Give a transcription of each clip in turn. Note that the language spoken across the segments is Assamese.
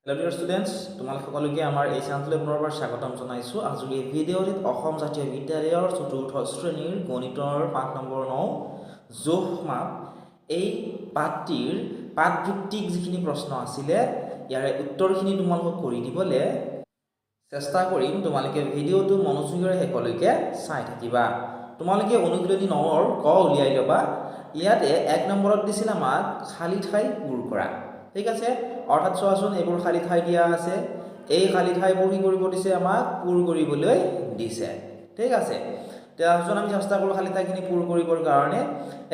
হেল্ল' ডিয়াৰ ষ্টুডেণ্টছ, তোমালোক সকলোকে আমাৰ এই চেনেলটোলৈ পুনৰবাৰ স্বাগতম জনাইছোঁ। আজিৰ এই ভিডিঅ'টিত অসম জাতীয় বিদ্যালয়ৰ চতুৰ্থ শ্ৰেণীৰ গণিতৰ পাঠ নম্বৰ 9 জোখ মাপ এই পাঠটিৰ পাঠভিত্তিক যিখিনি প্ৰশ্ন আছিলে ইয়াৰে উত্তৰখিনি তোমালোকক কৰি দিবলৈ চেষ্টা কৰিম। তোমালোকে ভিডিঅ'টো মনোযোগেৰে শেষলৈকে চাই থাকিবা। তোমালোকে অনুশীলনী 9ৰ ক উলিয়াই ল'বা। ইয়াতে 1 নম্বৰত দিছিল আমাক খালী ঠাই পূৰ কৰা। ঠিক আছে, অৰ্থাৎ চোৱাচোন এইবোৰ খালী ঠাই দিয়া আছে, এই খালী ঠাইবোৰ কি কৰিব দিছে, আমাক পূৰ কৰিবলৈ দিছে। ঠিক আছে, তাৰপিছত আমি চেষ্টা কৰোঁ খালী ঠাইখিনি পূৰ কৰিবৰ কাৰণে।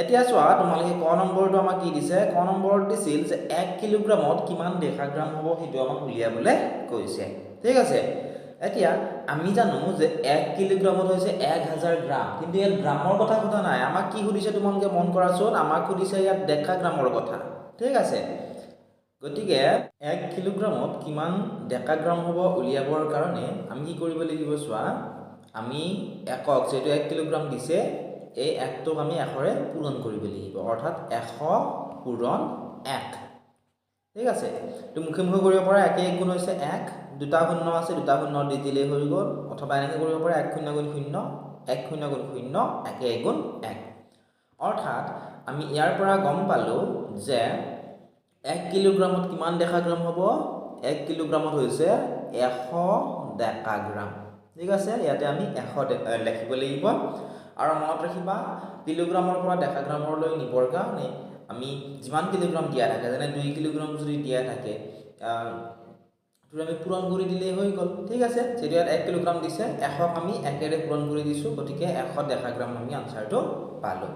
এতিয়া চোৱা, তোমালোকে ক নম্বৰটো আমাক কি দিছে, ক নম্বৰত দিছিল যে 1 কিলোগ্ৰামত কিমান ডেকাগ্ৰাম হ'ব সেইটো আমাক উলিয়াবলৈ কৈছে। ঠিক আছে, এতিয়া আমি জানো যে 1 কিলোগ্ৰামত হৈছে 1000 গ্ৰাম, কিন্তু ইয়াত গ্ৰামৰ কথা সোধা নাই। আমাক কি সুধিছে তোমালোকে মন কৰাচোন, আমাক সুধিছে ইয়াত ডেকাগ্ৰামৰ কথা। ঠিক আছে, গতিকে 1 কিলোগ্ৰামত কিমান ডেকাগ্ৰাম হ'ব উলিয়াবৰ কাৰণে আমি কি কৰিব লাগিব, চোৱা, আমি একক যিহেতু 1 কিলোগ্ৰাম দিছে, এই একটোক আমি 100ৰে পূৰণ কৰিব লাগিব, অৰ্থাৎ 100 পূৰণ 1। ঠিক আছে, তো মুখে মুখে কৰিব পৰা 1 1 গুণ হৈছে 1, দুটা শূন্য আছে, দুটা শূন্য দি দিলেই হৈ গ'ল, অথবা এনেকৈ কৰিব পৰা 1 0 গুণ 0, 1 0 গুণ 0, 1 1 গুণ 1। অৰ্থাৎ আমি ইয়াৰ পৰা গম পালোঁ যে 1 কিলোগ্ৰামত কিমান ডেকাগ্ৰাম হ'ব, 1 কিলোগ্ৰামত হৈছে 100 ডেকাগ্ৰাম। ঠিক আছে, ইয়াতে আমি 100 লিখিব লাগিব। আৰু মনত ৰাখিবা, কিলোগ্ৰামৰ পৰা ডেকাগ্ৰামলৈ নিবৰ কাৰণে আমি যিমান কিলোগ্ৰাম দিয়া থাকে, যেনে 2 কিলোগ্ৰাম যদি দিয়া থাকে, আমি পূৰণ কৰি দিলেই হৈ গ'ল। ঠিক আছে, যিহেতু ইয়াত 1 কিলোগ্ৰাম দিছে, 100ক আমি 1ৰে পূৰণ কৰি দিছোঁ, গতিকে 100 ডেকাগ্ৰাম আমি আনচাৰটো পালোঁ।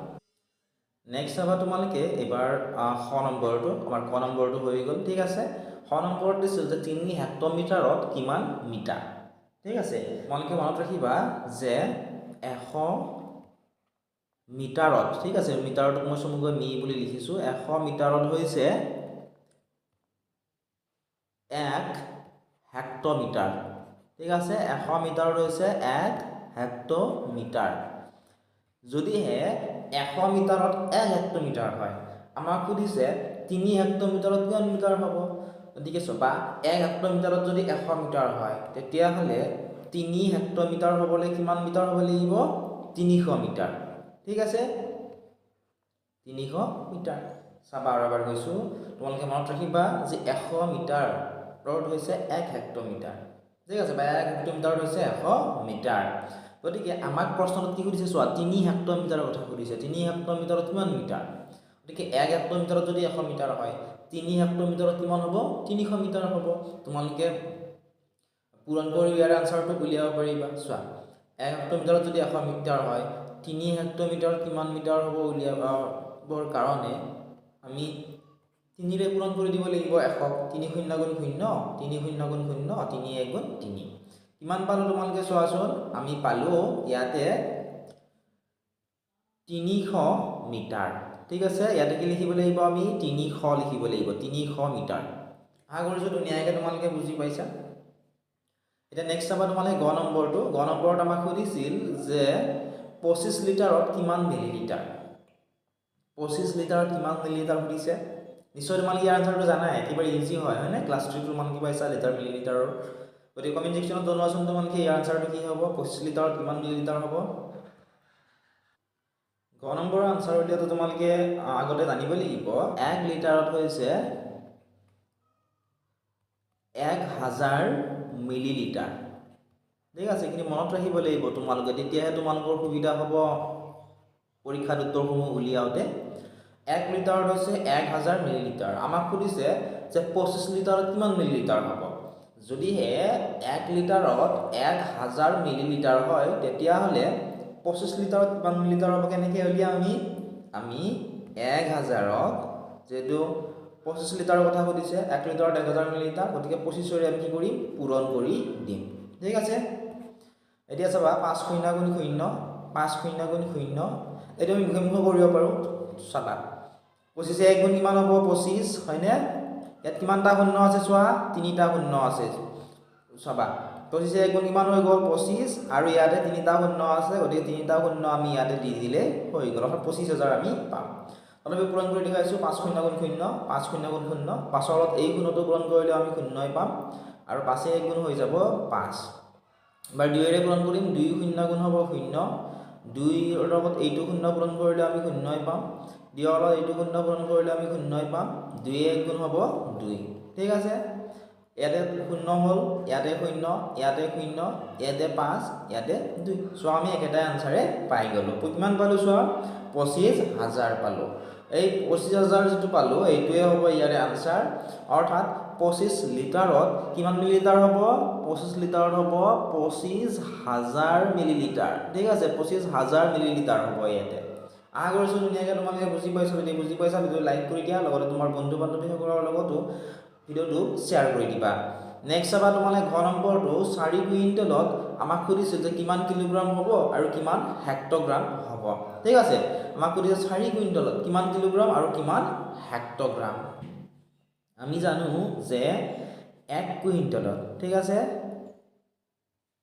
নেক্সট চাবা তোমালোকে এইবাৰ খ নম্বৰটো, আমাৰ ক নম্বৰটো হৈ গ'ল। ঠিক আছে, খ নম্বৰত দিছিল যে 3 হেক্টমিটাৰত কিমান মিটাৰ। ঠিক আছে, তোমালোকে মনত ৰাখিবা যে 100 মিটাৰত, ঠিক আছে, মিটাৰটোক মই চমুকৈ মি বুলি লিখিছোঁ, 100 মিটাৰত হৈছে 1 হেক্টমিটাৰ। ঠিক আছে, 100 মিটাৰত হৈছে 1 হেক্টমিটাৰ। যদিহে 100 মিটাৰত 1 হেক্টমিটাৰ হয়, আমাক সুধিছে 3 হেক্টমিটাৰত কিমান মিটাৰ হ'ব। গতিকে চাবা, 1 হেক্টমিটাৰত যদি 100 মিটাৰ হয়, তেতিয়াহ'লে 3 হেক্টমিটাৰ হ'বলৈ কিমান মিটাৰ হ'ব লাগিব, 300 মিটাৰ। ঠিক আছে, 300 মিটাৰ। চাবা আৰু এবাৰ কৈছোঁ, তোমালোকে মনত ৰাখিবা যে 100 মিটাৰত হৈছে 1 হেক্টমিটাৰ। ঠিক আছে, বা 1 হেক্টমিটাৰত হৈছে 100 মিটাৰ। গতিকে আমাক প্ৰশ্নটোত কি সুধিছে, চোৱা, 3 হেক্টমিটাৰৰ কথা সুধিছে। 3 হেক্টমিটাৰত কিমান মিটাৰ, গতিকে 1 হেক্টমিটাৰত যদি 100 মিটাৰ হয়, 3 হেক্টমিটাৰত কিমান হ'ব, 300 মিটাৰ হ'ব। তোমালোকে পূৰণ কৰি ইয়াৰ আনচাৰটো উলিয়াব পাৰিবা। চোৱা, 1 হেক্টমিটাৰত যদি 100 মিটাৰ হয়, 3 হেক্টমিটাৰত কিমান মিটাৰ হ'ব উলিয়াবৰ কাৰণে আমি 3ৰে পূৰণ কৰি দিব লাগিব 100। 3 0 গুণ 0, 3 0 গুণ 0, 3 1 গুণ 3। কিমান পালোঁ তোমালোকে চোৱাচোন, আমি পালোঁ ইয়াতে 300 মিটাৰ। ঠিক আছে, ইয়াতে কি লিখিব লাগিব, আমি 300 লিখিব লাগিব, 300 মিটাৰ। আশা কৰিছোঁ ধুনীয়াকৈ তোমালোকে বুজি পাইছা। এতিয়া নেক্সট চাবা তোমালোকে গ নম্বৰটো। গ নম্বৰত আমাক সুধিছিল যে 25 লিটাৰত কিমান মিলিলিটাৰ। 25 লিটাৰত কিমান মিলিলিটাৰ সুধিছে। নিশ্চয় তোমালোকে ইয়াৰ আনচাৰটো জানাই, একেবাৰে ইজি হয়, হয়নে? ক্লাছ 3 তোমালোকে পাইছা লিটাৰ মিলিলিটাৰৰ। গতিকে কমেণ্ট ছেকশ্যনত জনোৱাচোন তোমালোকে ইয়াৰ আনচাৰটো কি হ'ব, 25 লিটাৰত কিমান মিলিলিটাৰ হ'ব। গ নম্বৰৰ আনচাৰ উলিয়াওঁতে তোমালোকে আগতে জানিব লাগিব 1 লিটাৰত হৈছে 1000 মিলিলিটাৰ। ঠিক আছে, এইখিনি মনত ৰাখিব লাগিব তোমালোকে, তেতিয়াহে তোমালোকৰ সুবিধা হ'ব পৰীক্ষাত উত্তৰসমূহ উলিয়াওঁতে। 1 লিটাৰত হৈছে 1000 মিলিলিটাৰ। আমাক সুধিছে যে 25 লিটাৰত কিমান মিলিলিটাৰ হ'ব। যদিহে 1 লিটাৰত 1000 মিলিলিটাৰ হয়, তেতিয়াহ'লে 25 লিটাৰত কিমান মিলিলিটাৰ হ'ব, কেনেকৈ উলিয়াম আমি 1000ক, যিহেতু 25 লিটাৰৰ কথা সুধিছে, 1 লিটাৰত 1000 মিলিলিটাৰ, গতিকে 25ৰে আমি কি কৰিম, পূৰণ কৰি দিম। ঠিক আছে, এতিয়া চাবা 5 0 গুণ 0, 5 0 গুণ 0, এইটো আমি মুখে মুখে কৰিব পাৰোঁ। চাবা, 25 1 গুণ কিমান হ'ব, 25, হয়নে? ইয়াত কিমানটা শূন্য আছে চোৱা, 3টা শূন্য আছে। চাবা, 25 1 গুণ কিমান হৈ গ'ল, 25, আৰু ইয়াতে 3টা শূন্য আছে, গতিকে 3টা শূন্য আমি ইয়াতে দি দিলে হৈ গ'ল, অৰ্থাৎ 25,000 আমি পাম। তথাপি পূৰণ কৰি দেখাইছোঁ 5 শূন্য গুণ 0 5 শূন্য গুণ 0 5ৰ লগত এই শূন্যটো পূৰণ কৰিলে আমি 0 পাম আৰু 5 1 গুণ হৈ যাব 5 এবাৰ 2 ৰে পূৰণ কৰিম 2 শূন্য গুণ হ'ব 0 2 ৰ লগত এইটো শূন্য পূৰণ কৰিলে আমি 0 পাম 2 ৰ লগত এইটো শূন্য পূৰণ কৰিলে আমি 0 পাম 2 1 গুণ হ'ব 2 ঠিক আছে ইয়াতে 0 হ'ল ইয়াতে 0 ইয়াতে 0 ইয়াতে 5 ইয়াতে 2 সো আমি একেটা আনসাৰে পাই গলো কিমান পালো সো 25000 পালো এই 25000 যেটো পালো এইটোৱে হ'ব ইয়াৰে আনসাৰ অৰ্থাৎ 25 লিটাৰত কিমান মিলিলিটাৰ হ'ব 25 লিটাৰত হ'ব 25000 মিলিলিটাৰ ঠিক আছে 25000 মিলিলিটাৰ হ'ব ইয়াতে আগৰছো ধুনীয়াকৈ তোমালোকে বুজি পাইছা যদি বুজি পাইছা ভিডিও লাইক কৰি দিয়া লগতে তোমাৰ বন্ধু বান্ধৱীসকলৰ লগতো ভিডিওটো শেয়াৰ কৰি দিবা নেক্সট চাবা তোমালে ঘ নম্বৰটো 4 কুইণ্টেলত আমাক সুধিছে যে কিমান কিলোগ্ৰাম হ'ব আৰু কিমান হেক্টগ্ৰাম হ'ব ঠিক আছে আমাক সুধিছে 4 কুইণ্টেলত কিমান কিলোগ্ৰাম আৰু কিমান হেক্টগ্ৰাম আমি জানো যে 1 কুইণ্টেলত ঠিক আছে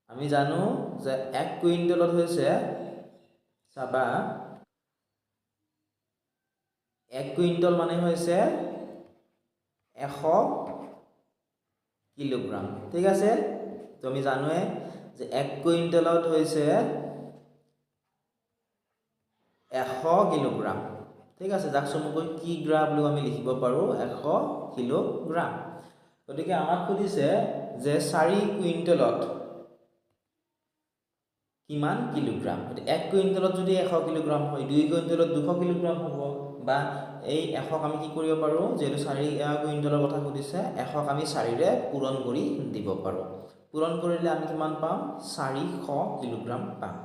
আমি জানো যে 1 কুইণ্টেলত হৈছে চাবা 1 কুইণ্টল মানে হৈছে 100 কিলোগ্রাম ঠিক আছে তো আমি জানোৱে যে 1 কুইণ্টেলত হৈছে 100 কিলোগ্ৰাম ঠিক আছে যাক সমকৈ কি গ্ৰাম বুলি আমি লিখিব পাৰো 100 কিলোগ্রাম গতিকে আমাক সুধিছে যে 4 কুইণ্টেলত কিমান কিলোগ্রাম 1 কুইণ্টেলত যদি 100 কিলোগ্রাম হয় 2 কুইণ্টেলত 200 কিলোগ্রাম হ'ব বা এই 100 আমি কি কৰিব পাৰো যেটো 4 কুইণ্টেলৰ কথা সুধিছে 100 আমি 4 ৰে পূৰণ কৰি দিব পাৰো পূৰণ কৰিলে আমি কিমান পাম 400 কিলোগ্ৰাম পাম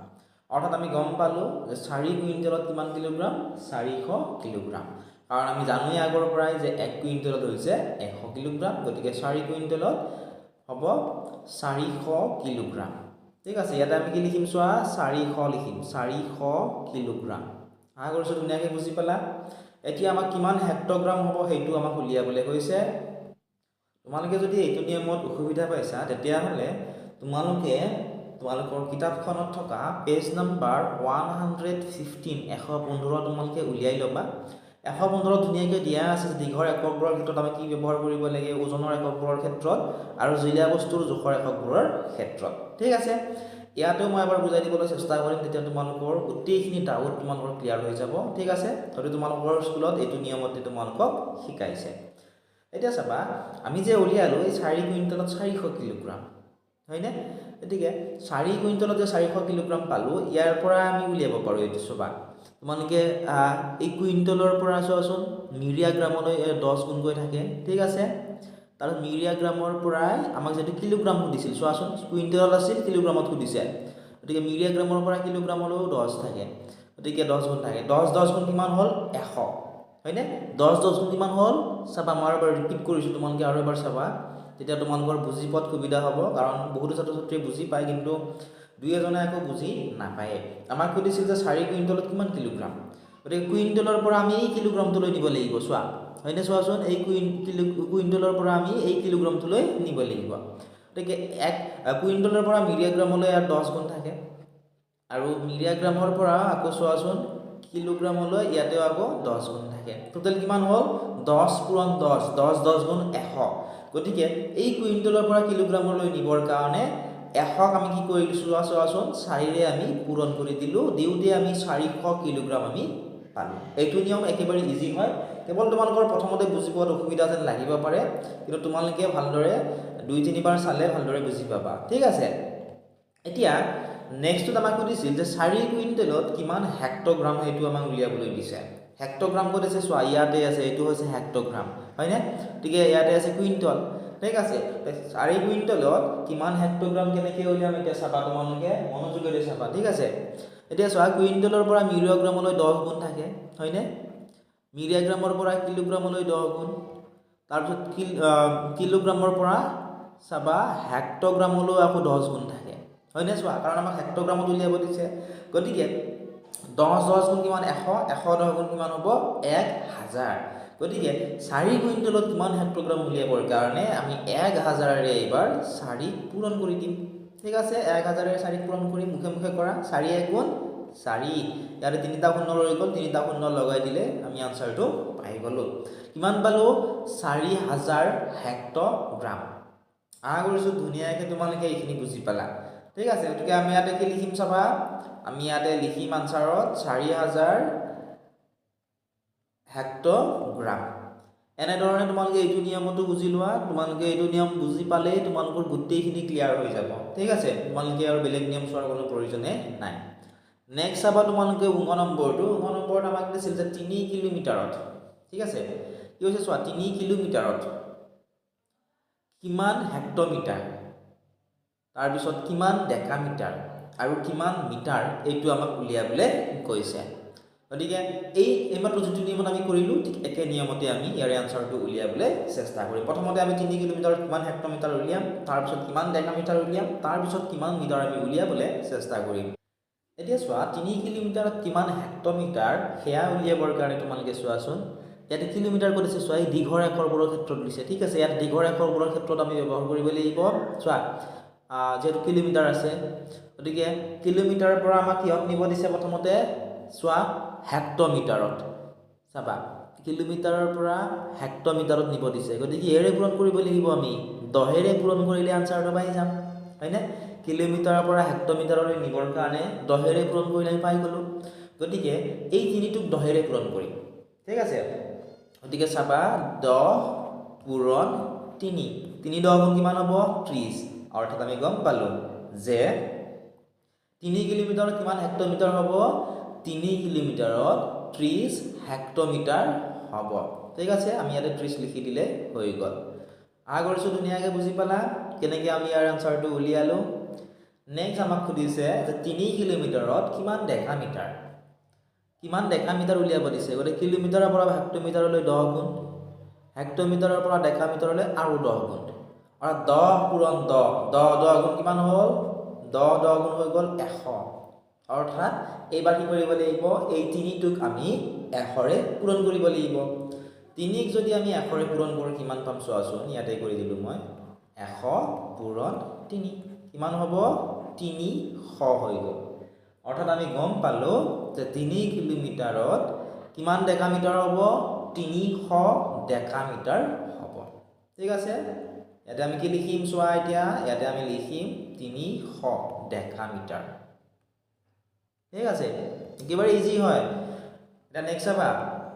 অৰ্থাৎ আমি গম পালো যে 4 কুইণ্টেলত কিমান কিলোগ্ৰাম 400 কিলোগ্ৰাম কাৰণ আমি জানোই আগৰ পৰাই যে 1 কুইণ্টেলত হৈছে 100 কিলোগ্রাম গতিকে 4 কুইণ্টেলত হ'ব 400 কিলোগ্রাম ঠিক আছে ইয়াতে আমি কি লিখিম চোৱা 400 লিখিম 400 কিলোগ্ৰাম আগৰছো ধুনীয়াকৈ বুজি পালা এতিয়া আমাক কিমান হেক্টগ্ৰাম হ'ব হেইটো আমাক উলিয়াবলৈ কৈছে তোমালোকে যদি এইটো নিয়মত অসুবিধা পাইছা তেতিয়া হলে তোমালোকৰ কিতাপখনত থকা পেজ নম্বৰ 115 115 তোমালোকে উলিয়াই লবা 115 ধুনীয়াকৈ দিয়া আছে দীঘৰ এককবোৰৰ ক্ষেত্ৰত আমি কি ব্যৱহাৰ কৰিব লাগে ওজনৰ এককবোৰৰ ক্ষেত্ৰত আৰু জিলা বস্তুৰ জোখৰ এককবোৰৰ ক্ষেত্ৰত ঠিক আছে ইয়াতে মই এবাৰ বুজাই দিবলৈ চেষ্টা কৰিম তেতিয়া তোমালোকৰ গোটেইখিনি ডাউট তোমালোকৰ ক্লিয়াৰ হৈ যাব ঠিক আছে আৰু তোমালোকৰ স্কুলত এইটো নিয়মতে তোমালোকক শিকাইছে এতিয়া চাবা আমি যে উলিয়ালো এই 4 কুইণ্টেলত 400 কিলোগ্ৰাম হয়নে এতিকে 4 কুইণ্টেলত 400 কিলোগ্ৰাম পালো ইয়াৰ পৰা আমি উলিয়াব পাৰো এইটো চাবা তোমালোকে এই কুইণ্টেলৰ পৰা চোৱাচোন মিৰিয়া গ্ৰামলৈ 10 গুণ গৈ থাকে ঠিক আছে তাৰ মিৰিয়া গ্ৰামৰ পৰাই আমাক যেটো কিলোগ্ৰাম সুধিছিল চোৱাচোন কুইণ্টেলত আছিল কিলোগ্ৰামত সুধিছে গতিকে মিৰিয়া গ্ৰামৰ পৰা কিলোগ্ৰামলৈ 10 থাকে গতিকে 10 গুণ থাকে 10 গুণ কিমান হ'ল 100 হয়নে 10 গুণ কিমান হ'ল চাবা মই এবাৰ ৰিপিট কৰিছো তোমালোকে আৰু এবাৰ চাবা তেতিয়া তোমালোকৰ বুজি পোৱাত সুবিধা হ'ব কাৰণ বহুত ছাত্ৰ ছাত্ৰীয়ে বুজি পায় কিন্তু দুই এজনে আকৌ বুজি নাপায় আমাক সুধিছিল যে 4 কুইণ্টেলত কিমান কিলোগ্ৰাম গতিকে কুইণ্টেলৰ পৰা আমি এই কিলোগ্ৰামটো লৈ নিব লাগিব চোৱা হয়নে চোৱাচোন এই কুইণ্টেলৰ পৰা আমি এই কিলোগ্ৰামটো লৈ নিব লাগিব গতিকে 1 কুইণ্টেলৰ পৰা মিৰিয়া গ্ৰামলৈ 10 গুণ থাকে আৰু মিৰিয়া গ্ৰামৰ পৰা আকৌ চোৱাচোন কিলোগ্ৰামলৈ ইয়াতে আকৌ 10 গুণ থাকে টোটাল কিমান হ'ল 10 পূৰণ 10 10 গুণ 100 গতিকে এই কুইণ্টেলৰ পৰা কিলোগ্ৰামলৈ নিবৰ কাৰণে 100 আমি কি কৰিলো চোৱাচোন 4 ৰে আমি পূৰণ কৰি দিলো দিউতে আমি 400 কিলোগ্ৰাম আমি পালো এইটো নিয়ম একেবাৰে ইজি হয় কেৱল তোমালোকৰ প্ৰথমতে বুজি পোৱাত অসুবিধা যেন লাগিব পাৰে কিন্তু তোমালোকে ভালদৰে 2-3 বাৰ চালে ভালদৰে বুজি পাবা ঠিক আছে এতিয়া নেক্সটত আমাক সুধিছিল যে 4 কুইণ্টেলত কিমান হেক্টগ্ৰাম হেতু আমাক উলিয়াবলৈ দিছে হেক্টগ্ৰাম ক'ত আছে চোৱা ইয়াতে আছে এটো হৈছে হেক্টগ্ৰাম হয়নে ঠিকে ইয়াতে আছে কুইণ্টল ঠিক আছে 4 কুইণ্টলত কিমান হেক্টগ্ৰাম কেনেকৈ উলিয়াম এতিয়া চাবা তোমালোকে মনোযোগেৰে চাবা ঠিক আছে এতিয়া চোৱা কুইণ্টলৰ পৰা মিৰিয়া গ্ৰামলৈ 10 গুণ থাকে হয়নে মিৰিয়া গ্ৰামৰ পৰা কিলোগ্ৰামলৈ 10 গুণ তাৰ পিছত কিলোগ্ৰামৰ পৰা চাবা হেক্টগ্ৰামলৈ আকৌ 10 গুণ থাকে হয়নে চোৱা কাৰণ আমাক হেক্টগ্ৰামত উলিয়াব দিছে গতিকে 10 গুণ কিমান 100 110 গুণ কিমান হ'ব 1000 গতিকে 4 কুইণ্টেলত কিমান হেক্টগ্ৰাম উলিয়াবৰ কাৰণে আমি 1000 ৰে এবাৰ 4 পূৰণ কৰি দিম ঠিক আছে 1000 ৰে 4 পূৰণ কৰি মুখে মুখে কৰা 4 1 গুণ 4 ইয়াতে তিনিটা শূন্য ৰৈ গ'ল তিনিটা শূন্য লগাই দিলে আমি আনসাৰটো পাই গলো কিমান পালো 4000 হেক্টগ্ৰাম আশা কৰিছো ধুনীয়াকৈ তোমালোকে এইখিনি বুজি পালা ঠিক আছে গতিকে আমি ইয়াতে কি লিখিম চাবা আমি ইয়াতে লিখিম আনসাৰত 4000 হেক্টগ্ৰাম এনেধৰণে তোমালোকে এইটো নিয়মটো বুজি লোৱা তোমালোকে এইটো নিয়ম বুজি পালে তোমালোকৰ গোটেইখিনি ক্লিয়াৰ হৈ যাব ঠিক আছে তোমালোকে আৰু বেলেগ নিয়ম চোৱাৰ কোনো প্ৰয়োজনে নাই নেক্সট চাবা তোমালোকে 9 নম্বৰটো আমাক দিছিল যে 3 কিলোমিটাৰত ঠিক আছে কি হৈছে চোৱা 3 কিলোমিটাৰত কিমান হেক্টমিটাৰ তাৰ পিছত কিমান ডেকামিটাৰ আৰু কিমান মিটাৰ এইটো আমাক উলিয়াবলৈ কৈছে গতিকে এইমাত্ৰ যিটো নিয়মত আমি কৰিলো ঠিক একে নিয়মতে আমি ইয়াৰ আনসাৰটো উলিয়াবলৈ চেষ্টা কৰিম প্ৰথমতে আমি 3 কিলোমিটাৰত কিমান হেক্টমিটাৰ উলিয়াম তাৰ পিছত কিমান ডেকামিটাৰ উলিয়াম তাৰ পিছত কিমান মিটাৰ আমি উলিয়াবলৈ চেষ্টা কৰিম এতিয়া চোৱা 3 কিলোমিটাৰত কিমান হেক্টমিটাৰ হেয়া উলিয়াবৰ কাৰণে তোমালোকে চোৱাচোন ইয়াতে কিলোমিটাৰ কৰিছে চোৱা এই দীঘৰ একৰবোৰৰ ক্ষেত্ৰত দিছে ঠিক আছে ইয়াত দীঘৰ একৰবোৰৰ ক্ষেত্ৰত আমি ব্যৱহাৰ কৰিব লাগিব চোৱা যেহেতু কিলোমিটাৰ আছে গতিকে কিলোমিটাৰৰ পৰা আমাক কিহত নিব দিছে প্ৰথমতে চোৱা হেক্টমিটাৰত চাবা কিলোমিটাৰৰ পৰা হেক্টমিটাৰত নিব দিছে গতিকে এৰে পূৰণ কৰিব লাগিব আমি 10 এৰে পূৰণ কৰিলে আনসাৰটো পাই যাম হয়নে কিলোমিটাৰৰ পৰা হেক্টমিটাৰলৈ নিবৰ কাৰণে 10 এৰে পূৰণ কৰিলে আমি পাই গলো গতিকে এই তিনিটোক 10 এৰে পূৰণ কৰিম ঠিক আছে গতিকে চাবা 10 পূৰণ 3 3 10 গুণ কিমান হ'ব 30 অৰ্থাৎ আমি গম পালো যে 3 কিলোমিটাৰত কিমান হেক্টমিটাৰ হ'ব 3 কিলোমিটাৰত 30 হেক্টমিটাৰ হ'ব ঠিক আছে আমি ইয়াতে 30 লিখি দিলে হৈ গ'ল আশা কৰিছো ধুনীয়াকৈ বুজি পালা কেনেকৈ আমি ইয়াৰ আনসাৰটো উলিয়ালো নেক্সট আমাক সুধিছে যে 3 কিলোমিটাৰত কিমান ডেকামিটাৰ উলিয়াব দিছে গতিকে কিলোমিটাৰৰ পৰা হেক্টমিটাৰলৈ 10 গুণ হেক্টমিটাৰৰ পৰা ডেকামিটাৰলৈ আৰু 10 গুণ অৰ্থাৎ 10 পূৰণ 10 গুণ কিমান হ'ল 10 গুণ হৈ গ'ল 100 অৰ্থাৎ এইবাৰ কি কৰিব লাগিব এই 3টোক আমি 100ৰে পূৰণ কৰিব লাগিব 3ক যদি আমি 100ৰে পূৰণ কৰোঁ কিমান পাম চোৱাচোন ইয়াতে কৰি দিলো মই 100 পূৰণ 3 কিমান হ'ব 300 হৈ গ'ল অৰ্থাৎ আমি গম পালো যে 3 কিলোমিটাৰত কিমান ডেকামিটাৰ হ'ব 300 ডেকামিটাৰ হ'ব ঠিক আছে ইয়াতে আমি কি লিখিম চোৱা এতিয়া ইয়াতে আমি লিখিম 300 ডেকামিটাৰ ঠিক আছে একেবাৰে ইজি হয় এটা নেক্সট চাবা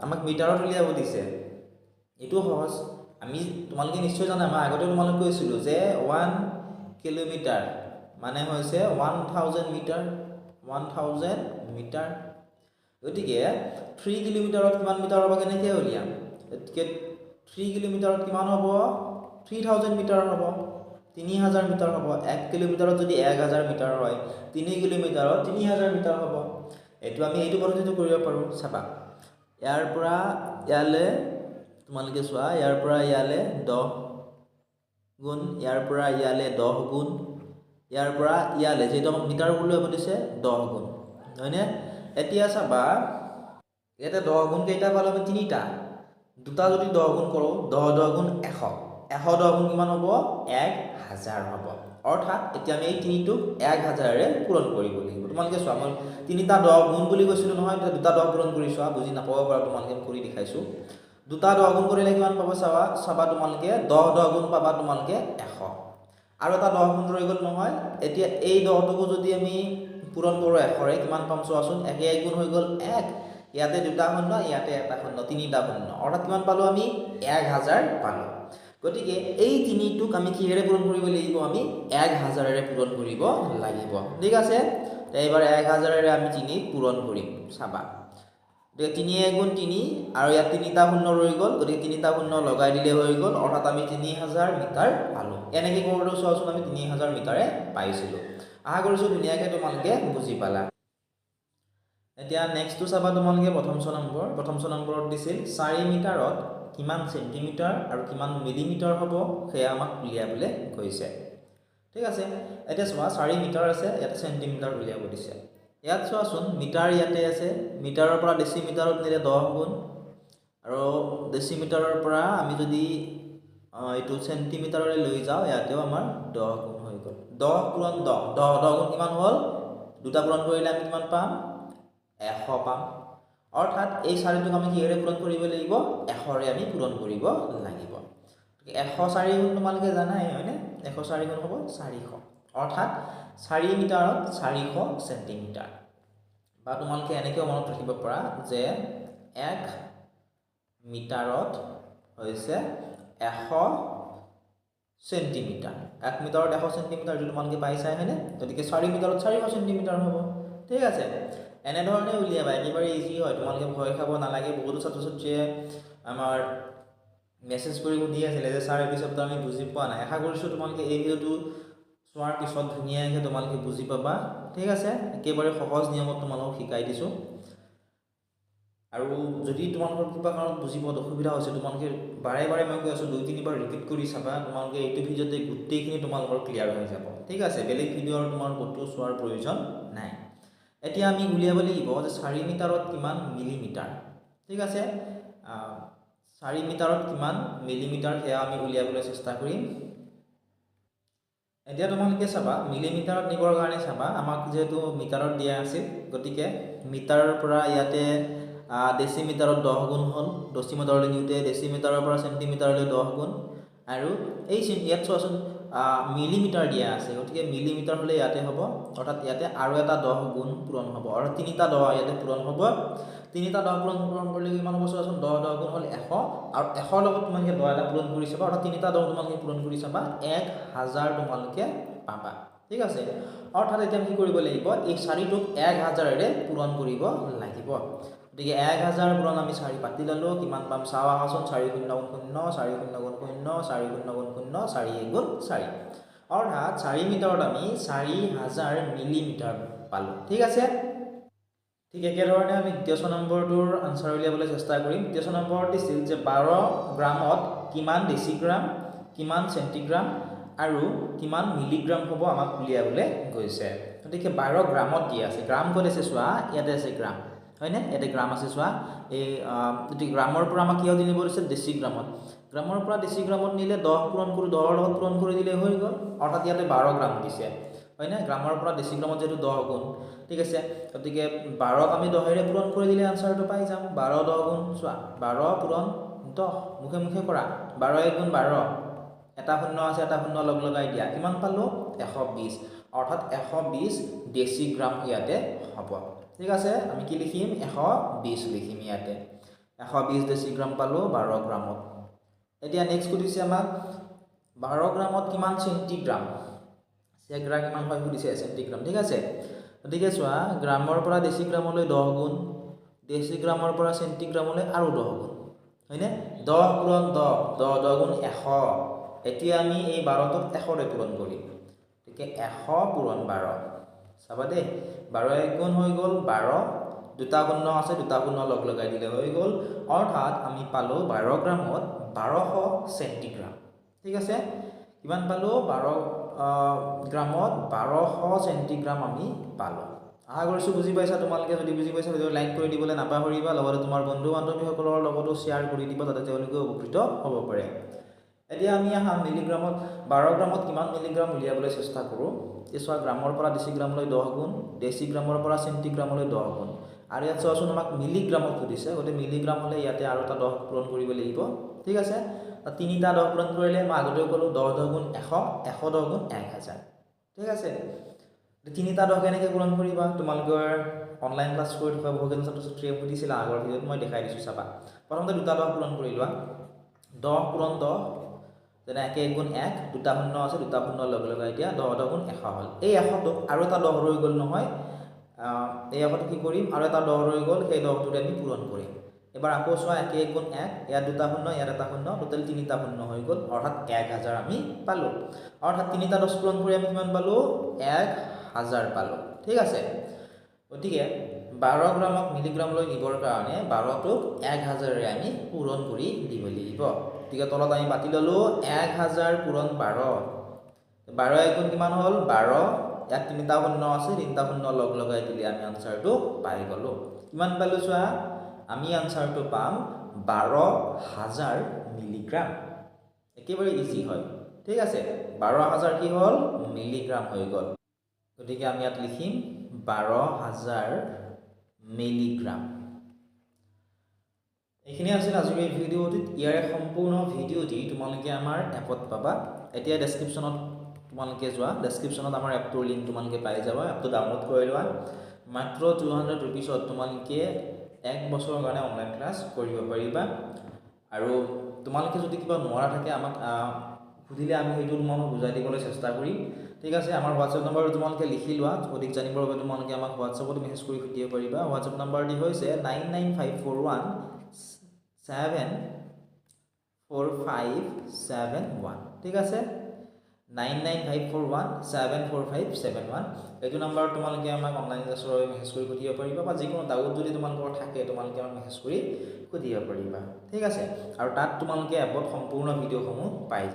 আমাক মিটাৰত উলিয়াব দিছে এটো সহজ আমি তোমালোকে নিশ্চয় জানা মই আগতে তোমালোক কৈছিলো যে 1 কিলোমিটাৰ মানে হৈছে 1000 মিটাৰ 1000 মিটাৰ গতিকে 3 কিলোমিটাৰত কিমান মিটাৰ হ'ব কেনেকৈ উলিয়াম গতিকে 3 কিলোমিটাৰত কিমান হ'ব 3000 মিটাৰ হ'ব 3000 মিটাৰ হ'ব 1 কিলোমিটাৰত যদি 1000 মিটাৰ হয় 3 কিলোমিটাৰত 3000 মিটাৰ হ'ব এটো আমি এইটো পদ্ধতিটো কৰিব পাৰো চাবা ইয়াৰ পৰা ইয়ালে তোমালোকে চোৱা ইয়াৰ পৰা ইয়ালে 10 গুণ ইয়াৰ পৰা ইয়ালে 10 গুণ ইয়াৰ পৰা ইয়ালে যেটো আমাক মিটাৰ উলিয়াব দিছে 10 গুণ হয়নে এতিয়া চাবা ইয়াতে 10 গুণ কেইটা পালো আমি তিনিটা দুটা যদি 10 গুণ কৰো 10 গুণ 100 110 গুণ কিমান হ'ব 1000 হ'ব অৰ্থাৎ এতিয়া আমি এই তিনিটোক 1000ৰে পূৰণ কৰিব লাগিব তোমালোকে চোৱা মই তিনিটা 10 গুণ বুলি কৈছিলো নহয় দুটা 10 পূৰণ কৰি চোৱা বুজি নাপাব পৰা তোমালোকে কৰি দেখাইছো দুটা 10 গুণ কৰিলে কিমান পাব চাবা তোমালোকে 10 গুণ পাবা তোমালোকে 100 আৰু এটা 10 গুণ ৰৈ গ'ল নহয় এতিয়া এই 10টোকো যদি আমি পূৰণ কৰো 100ৰে কিমান পাম চোৱাচোন 1 গুণ হৈ গ'ল 1 ইয়াতে দুটা শূন্য ইয়াতে এটা শূন্য তিনিটা শূন্য অৰ্থাৎ কিমান পালো আমি 1000 পালো গতিকে এই তিনিটোক আমি কিহেৰে পূৰণ কৰিব লাগিব আমি 1000ৰে পূৰণ কৰিব লাগিব ঠিক আছে এবাৰ 1000ৰে আমি 3 পূৰণ কৰিম চাবা গতিকে 3 গুণ 3 আৰু ইয়াত তিনিটা শূন্য ৰৈ গ'ল গতিকে তিনিটা শূন্য লগাই দিলে হৈ গ'ল অৰ্থাৎ আমি 3000 মিটাৰ পালো এনেকৈ কৰোঁতে চোৱাচোন আমি 3000 মিটাৰে পাইছিলো আশা কৰিছো ধুনীয়াকৈ তোমালোকে বুজি পালা এতিয়া নেক্সটটো চাবা তোমালোকে প্ৰথম নম্বৰত দিছিল 4 মিটাৰত কিমান সেন্টিমিটাৰ আৰু কিমান মিলিমিটাৰ হ'ব সেয়া আমাক উলিয়াবলৈ কৈছে ঠিক আছে এতিয়া চোৱা 4 মিটাৰ আছে ইয়াতে সেন্টিমিটাৰ উলিয়াব দিছে ইয়াত চোৱাচোন মিটাৰ ইয়াতে আছে মিটাৰৰ পৰা ডেচিমিটাৰত নিলে 10 গুণ আৰু ডেচিমিটাৰৰ পৰা আমি যদি এইটো সেন্টিমিটাৰলৈ লৈ যাওঁ ইয়াতেও আমাৰ 10 গুণ হৈ গ'ল 10 পূৰণ 10 গুণ কিমান হ'ল দুটা পূৰণ কৰিলে আমি কিমান পাম 100 পাম অৰ্থাৎ এই 4টোক আমি কিহেৰে পূৰণ কৰিব লাগিব 100ৰে আমি পূৰণ কৰিব লাগিব 104 গুণ তোমালোকে জানাই হয়নে 104 গুণ হ'ব 400 অৰ্থাৎ 4 মিটাৰত 400 সেন্টিমিটাৰ বা তোমালোকে এনেকৈ মনত ৰাখিব পাৰা যে 1 মিটাৰত হৈছে 100 সেন্টিমিটাৰ 1 মিটাৰত 100 সেন্টিমিটাৰ যদি তোমালোকে পাইছাই হয়নে গতিকে 4 মিটাৰত 400 সেন্টিমিটাৰ হ'ব ঠিক আছে এনে ধৰণে উলিয়াবা একেবাৰে ইজি হয় তোমালোকে ভয় খাব নালাগে বহুত ছাত্ৰ-ছাত্ৰীয়ে আমাৰ মেছেজ কৰি দি আছিল যে স্যাৰ এই সপ্তাহ আমি বুজি পোৱা নাই আশা কৰিছো তোমালোকে এই ভিডিওটো চোৱাৰ পিছত ধুনীয়াকৈ তোমালোকে বুজি পাবা ঠিক আছে একেবাৰে সহজ নিয়মত তোমালোকক শিকাই দিছো আৰু যদি তোমালোকৰ কিবা কাৰণত বুজি পোৱাত অসুবিধা হৈছে তোমালোকে বাৰে বাৰে মই কৈ আছো 2-3 বাৰ ৰিপিট কৰি চাবা তোমালোকে এইটো ভিডিওতে গোটেইখিনি তোমালোকৰ ক্লিয়াৰ হৈ যাব ঠিক আছে বেলেগ ভিডিওৰ তোমাৰ কতো চোৱাৰ প্ৰয়োজন নাই এতিয়া আমি উলিয়াব লাগিব যে 4 মিটাৰত কিমান মিলিমিটাৰ ঠিক আছে 4 মিটাৰত কিমান মিলিমিটাৰ হেয়া আমি উলিয়াবলৈ চেষ্টা কৰিম এতিয়া তোমালোকে চাবা মিলিমিটাৰত নিবৰ কাৰণে চাবা আমাক যেহেতু মিটাৰত দিয়া আছিল গতিকে মিটাৰৰ পৰা ইয়াতে ডেসিমিটাৰত 10 গুণ হল ডেসিমিটাৰলৈ নিউতে ডেসিমিটাৰৰ পৰা সেন্টিমিটাৰলৈ 10 গুণ আৰু এই ইয়াত চোৱাচোন মিলিমিটাৰ দিয়া আছে গতিকে মিলিমিটাৰ হলে ইয়াতে হ'ব অৰ্থাৎ ইয়াতে আৰু এটা 10 গুণ পূৰণ হ'ব আৰু তিনিটা 10 ইয়াতে পূৰণ হ'ব তিনিটা 10 পূৰণ কৰিলে কিমান হ'ব চোৱাচোন 10 গুণ হল 100 আৰু 100 লগত তোমালোকে 10 এটা পূৰণ কৰি চাবা অৰ্থাৎ তিনিটা 10 তোমালোকে পূৰণ কৰি চাবা 1000 তোমালোকে পাবা ঠিক আছে অৰ্থাৎ এতিয়া কি কৰিব লাগিব এই 4টোক 1000ৰে পূৰণ কৰিব লাগিব গতিকে 1000 পূৰণ আমি 4 পাতি ললো কিমান পাম চাৱা হাসন 4 গুণ 0 4 গুণ 0 4 গুণ 0 4 গুণ 4 অৰ্থাৎ 4 মিটাৰত আমি 4000 মিলিমিটাৰ পালো ঠিক আছে ঠিক একেধৰণে আমি দ্বিতীয় নম্বৰটোৰ আনসাৰ উলিয়াবলৈ চেষ্টা কৰিম দ্বিতীয় নম্বৰত দিছিল যে 12 গ্ৰামত কিমান ডেসিগ্ৰাম কিমান সেন্টিগ্ৰাম আৰু কিমান মিলিগ্ৰাম হ'ব আমাক উলিয়াবলৈ গৈছে গতিকে 12 গ্ৰামত দিয়া আছে গ্ৰাম ক'ত আছে চোৱা ইয়াতে আছে গ্ৰাম হয়নে ইয়াতে গ্ৰাম আছে চোৱা এই যদি গ্ৰামৰ পৰা আমাক কিয় দিনিব দিছে ডেসিগ্ৰামত গ্ৰামৰ পৰা ডেসিগ্ৰামত নিলে 10 পূৰণ কৰি 10 ৰ লগত পূৰণ কৰি দিলে হৈ গ'ল অৰ্থাৎ ইয়াতে 12 গ্ৰাম দিছে হয়নে গ্ৰামৰ পৰা ডেসিগ্ৰামত যেটো 10 গুণ ঠিক আছে গতিকে 12ক আমি 10 ৰে পূৰণ কৰি দিলে আনসাৰটো পাই যাম 12 10 গুণ চোৱা 12 পূৰণ 10 মুখে মুখে কৰা 12 1 গুণ 12 এটা শূন্য আছে এটা শূন্য লগ লগাই দিয়া কিমান পালো 120 অৰ্থাৎ 120 ডেসিগ্ৰাম ইয়াতে হ'ব ঠিক আছে আমি কি লিখিম 120 লিখিম ইয়াতে 120 ডেসিগ্ৰাম পালো 12 গ্ৰামত এতিয়া নেক্সট কৰিছে আমাক 12 গ্ৰামত কিমান সেন্টিগ্ৰাম সেগ্ৰা কিমান হয় বুলিছে সেন্টিগ্ৰাম ঠিক আছে গতিকে চোৱা গ্ৰামৰ পৰা ডেসিগ্ৰামলৈ 10 গুণ ডেসিগ্ৰামৰ পৰা সেন্টিগ্ৰামলৈ আৰু 10 গুণ হয়নে 10 পূৰণ 10 10 10 গুণ 100 এতিয়া আমি এই 12টোক 100 ৰে পূৰণ কৰিম গতিকে 100 পূৰণ 12 চাবা দে 12 1 গুণ হৈ গ'ল 12 দুটা শূন্য আছে দুটা শূন্য লগ লগাই দিলে হৈ গ'ল অৰ্থাৎ আমি পালো 12 গ্ৰামত 1200 সেন্টিগ্ৰাম ঠিক আছে কিমান পালো 12 গ্ৰামত 1200 সেন্টিগ্ৰাম আমি পালো আশা কৰিছো বুজি পাইছা তোমালোকে যদি বুজি পাইছা ভিডিও লাইক কৰি দিবলৈ নাপাহৰিবা লগতে তোমাৰ বন্ধু বান্ধৱীসকলৰ লগতো শেয়াৰ কৰি দিবা যাতে তেওঁলোকে উপকৃত হ'ব পাৰে এতিয়া আমি আহা মিলিগ্ৰামত 12 গ্ৰামত কিমান মিলিগ্ৰাম উলিয়াবলৈ চেষ্টা কৰো এছৱা গ্ৰামৰ পৰা ডেসিগ্ৰামলৈ 10 গুণ ডেসিগ্ৰামৰ পৰা সেন্টিগ্ৰামলৈ 10 গুণ আৰু ইয়াত চোৱাচোন আমাক মিলিগ্ৰামত দিছে গতে মিলিগ্ৰাম হলে ইয়াতে আৰু এটা 10 পূৰণ কৰিব লাগিব ঠিক আছে তিনিটা 10 পূৰণ কৰিলে মই আগতেও ক'লো 10 10 গুণ 100 100 10 গুণ 1000 ঠিক আছে তিনিটা 10 কেনেকৈ পূৰণ কৰিবা তোমালোকৰ অনলাইন ক্লাছ কৰি থকা বহুকেইজন ছাত্ৰ-ছাত্ৰীয়ে সুধিছিল আগৰ ভিডিঅ'ত মই দেখাই দিছো চাবা প্ৰথমতে দুটা 10 পূৰণ কৰি লোৱা 10 পূৰণ 10 যেনে 1 গুণ 1 দুটা শূন্য আছে দুটা শূন্য লগ লগাই দিয়া 10 10 গুণ 100 হল এই 100 টোক আৰু এটা 10 ৰৈ গ'ল নহয় এই 100 কি কৰিম আৰু এটা 10 ৰৈ গ'ল সেই 10 টোৰে আমি পূৰণ কৰিম এবাৰ আকৌ চোৱা 1 গুণ 1 ইয়াত দুটা শূন্য ইয়াত এটা শূন্য টোটাল তিনিটা শূন্য হৈ গ'ল অৰ্থাৎ 1000 আমি পালো অৰ্থাৎ তিনিটা 10 পূৰণ কৰি আমি কিমান পালো 1000 পালো ঠিক আছে গতিকে 12 গ্ৰামক মিলিগ্ৰামলৈ নিবৰ কাৰণে 12 টোক 1000 ৰে আমি পূৰণ কৰি দিব লাগিব গতিকে তলত আমি পাতি ললো 1000 পূৰণ 12 12 গুণ কিমান হল 12 ইয়াত তিনিটা শূন্য আছে তিনিটা শূন্য লগ লগাই দিলে আমি আনসাৰটো পাই গলো কিমান পালো চোৱা আমি আনসাৰটো পাম 12000 মিলিগ্ৰাম একেবাৰে ইজি হয় ঠিক আছে 12000 কি হল মিলিগ্ৰাম হৈ গল গতিকে আমি ইয়াত লিখিম 12000 মিলিগ্ৰাম। এইখিনি আছিল আজিৰ এই ভিডিঅ'টিত। ইয়াৰে সম্পূৰ্ণ ভিডিঅ'টি তোমালোকে আমাৰ এপত পাবা। এতিয়া ডেছক্ৰিপশ্যনত তোমালোকে যোৱা, ডেছক্ৰিপশ্যনত আমাৰ এপটোৰ লিংক তোমালোকে পাই যাবা। এপটো ডাউনলোড কৰি লোৱা। মাত্ৰ 200 ৰুপিছত তোমালোকে 1 বছৰৰ কাৰণে অনলাইন ক্লাছ কৰিব পাৰিবা। আৰু তোমালোকে যদি কিবা নোৱাৰা থাকে আমাক সুধিলে আমি সেইটো তোমালোকক বুজাই দিবলৈ চেষ্টা কৰিম। ঠিক আছে, আমাৰ হোৱাটছএপ নম্বৰটো তোমালোকে লিখি লোৱা। অধিক জানিবৰ বাবে তোমালোকে আমাক হোৱাটছএপত মেছেজ কৰি সুধিব পাৰিবা। হোৱাটছএপ নম্বৰটি হৈছে 9954174571। ঠিক আছে, 9954174571। এইটো নম্বৰত তোমালোকে আমাক অনলাইন ক্লাছৰ বাবে মেছেজ কৰি সুধিব পাৰিবা, বা যিকোনো ডাউট যদি তোমালোকৰ থাকে তোমালোকে আমাক মেছেজ কৰি সুধিব পাৰিবা। ঠিক আছে, আৰু তাত তোমালোকে এপত সম্পূৰ্ণ ভিডিঅ'সমূহ পাই